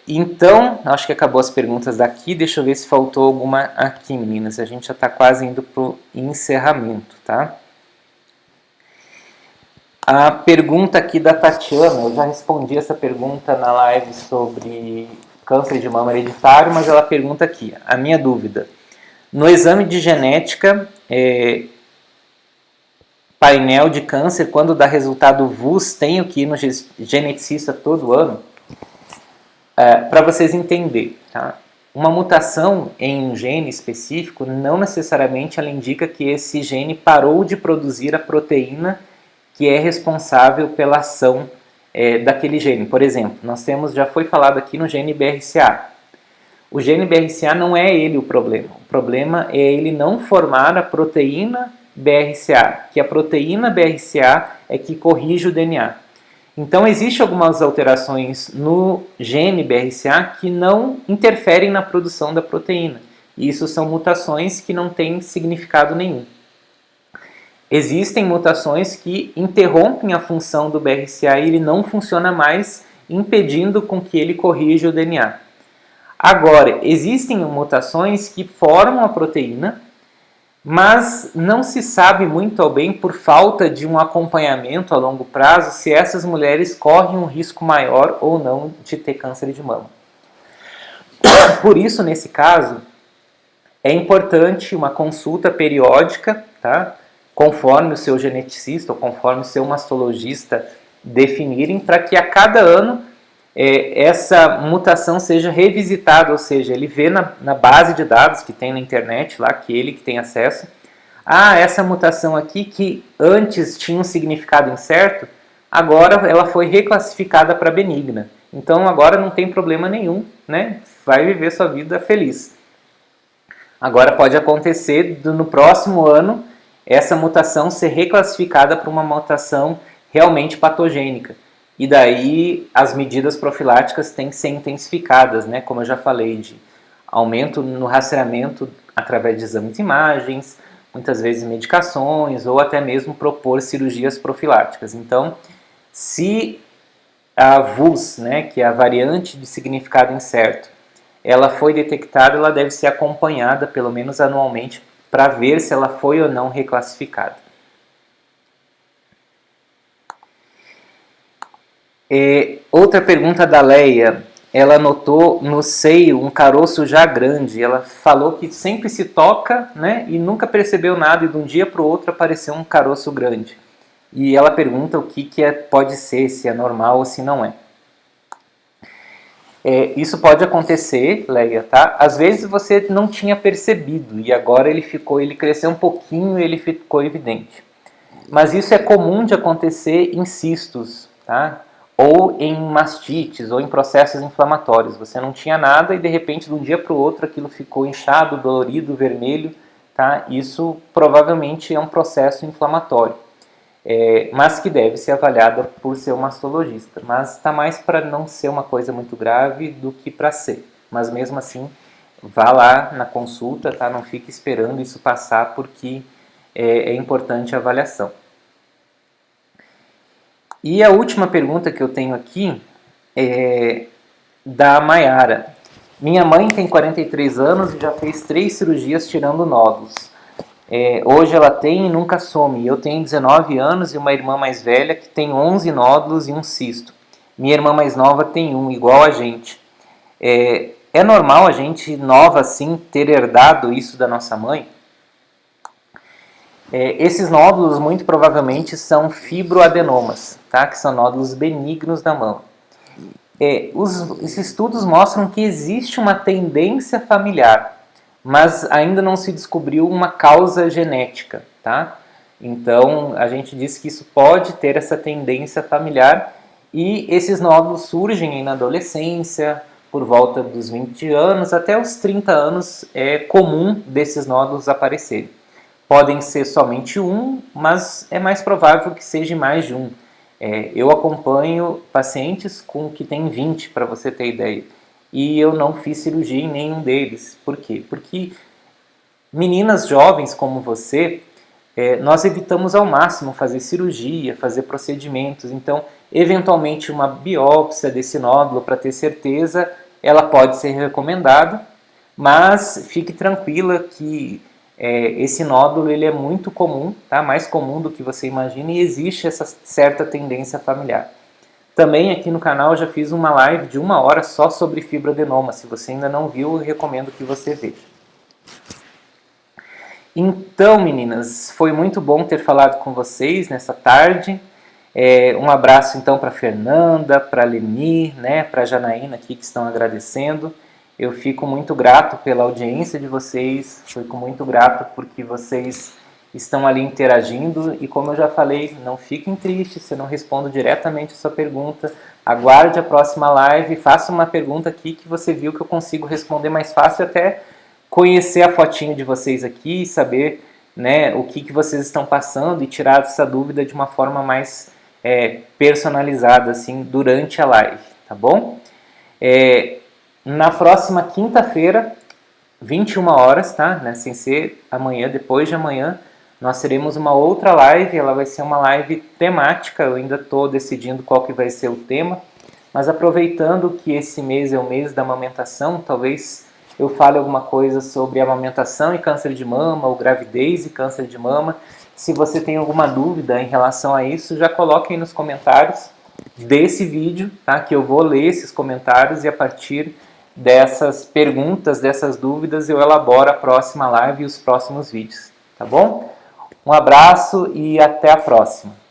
Então, acho que acabou as perguntas daqui. Deixa eu ver se faltou alguma aqui, meninas. A gente já está quase indo para o encerramento, tá? A pergunta aqui da Tatiana, eu já respondi essa pergunta na live sobre câncer de mama hereditário, mas ela pergunta aqui, a minha dúvida. No exame de genética, painel de câncer, quando dá resultado VUS, tenho que ir no geneticista todo ano? Para vocês entenderem, tá? Uma mutação em um gene específico, não necessariamente ela indica que esse gene parou de produzir a proteína que é responsável pela ação daquele gene. Por exemplo, nós temos, já foi falado aqui no gene BRCA. O gene BRCA não é ele o problema é ele não formar a proteína BRCA, que a proteína BRCA é que corrige o DNA. Então, existem algumas alterações no gene BRCA que não interferem na produção da proteína. E isso são mutações que não têm significado nenhum. Existem mutações que interrompem a função do BRCA e ele não funciona mais, impedindo com que ele corrija o DNA. Agora, existem mutações que formam a proteína, mas não se sabe muito bem, por falta de um acompanhamento a longo prazo, se essas mulheres correm um risco maior ou não de ter câncer de mama. Por isso, nesse caso, é importante uma consulta periódica, tá? Conforme o seu geneticista ou conforme o seu mastologista definirem, para que a cada ano essa mutação seja revisitada, ou seja, ele vê na base de dados que tem na internet, lá que ele que tem acesso, essa mutação aqui que antes tinha um significado incerto, agora ela foi reclassificada para benigna. Então agora não tem problema nenhum, né? Vai viver sua vida feliz. Agora pode acontecer no próximo ano essa mutação ser reclassificada para uma mutação realmente patogênica. E daí as medidas profiláticas têm que ser intensificadas, né? Como eu já falei, de aumento no rastreamento através de exames de imagens, muitas vezes medicações ou até mesmo propor cirurgias profiláticas. Então, se a VUS, né, que é a variante de significado incerto, ela foi detectada, ela deve ser acompanhada pelo menos anualmente para ver se ela foi ou não reclassificada. Outra pergunta da Leia, ela notou no seio um caroço já grande, ela falou que sempre se toca, né, e nunca percebeu nada e de um dia para o outro apareceu um caroço grande. E ela pergunta o que pode ser, se é normal ou se não é. Isso pode acontecer, Leia, tá? Às vezes você não tinha percebido e agora ele cresceu um pouquinho e ele ficou evidente. Mas isso é comum de acontecer em cistos, tá? Ou em mastites, ou em processos inflamatórios. Você não tinha nada e de repente de um dia para o outro aquilo ficou inchado, dolorido, vermelho, tá? Isso provavelmente é um processo inflamatório. Mas que deve ser avaliada por seu mastologista. Mas está mais para não ser uma coisa muito grave do que para ser. Mas mesmo assim, vá lá na consulta, tá? Não fique esperando isso passar porque é importante a avaliação. E a última pergunta que eu tenho aqui é da Maiara. Minha mãe tem 43 anos e já fez 3 cirurgias tirando nódulos. Hoje ela tem e nunca some. Eu tenho 19 anos e uma irmã mais velha que tem 11 nódulos e um cisto. Minha irmã mais nova tem um, igual a gente. É normal a gente nova assim ter herdado isso da nossa mãe? Esses nódulos muito provavelmente são fibroadenomas, tá? Que são nódulos benignos da mama. Os estudos mostram que existe uma tendência familiar, mas ainda não se descobriu uma causa genética, tá? Então, a gente diz que isso pode ter essa tendência familiar e esses nódulos surgem na adolescência, por volta dos 20 anos, até os 30 anos é comum desses nódulos aparecerem. Podem ser somente um, mas é mais provável que seja mais de um. Eu acompanho pacientes com que tem 20, para você ter ideia. E eu não fiz cirurgia em nenhum deles. Por quê? Porque meninas jovens como você, nós evitamos ao máximo fazer cirurgia, fazer procedimentos. Então, eventualmente, uma biópsia desse nódulo para ter certeza, ela pode ser recomendada. Mas fique tranquila que esse nódulo ele é muito comum, tá? Mais comum do que você imagina e existe essa certa tendência familiar. Também aqui no canal eu já fiz uma live de 1 hora só sobre fibroadenoma. Se você ainda não viu, eu recomendo que você veja. Então, meninas, foi muito bom ter falado com vocês nessa tarde. Um abraço então para Fernanda, para Leni, né, para Janaína aqui que estão agradecendo. Eu fico muito grato pela audiência de vocês, fico muito grato porque vocês estão ali interagindo e como eu já falei, não fiquem tristes se eu não respondo diretamente a sua pergunta. Aguarde a próxima live, faça uma pergunta aqui que você viu que eu consigo responder mais fácil, até conhecer a fotinho de vocês aqui e saber, né, o que vocês estão passando e tirar essa dúvida de uma forma mais personalizada assim, durante a live, tá bom? Na próxima quinta-feira, 21 horas, tá? Né? Sem ser amanhã, depois de amanhã, nós teremos uma outra live. Ela vai ser uma live temática. Eu ainda estou decidindo qual que vai ser o tema. Mas aproveitando que esse mês é o mês da amamentação, talvez eu fale alguma coisa sobre amamentação e câncer de mama, ou gravidez e câncer de mama. Se você tem alguma dúvida em relação a isso, já coloque aí nos comentários desse vídeo, tá? Que eu vou ler esses comentários e a partir dessas perguntas, dessas dúvidas, eu elaboro a próxima live e os próximos vídeos, tá bom? Um abraço e até a próxima!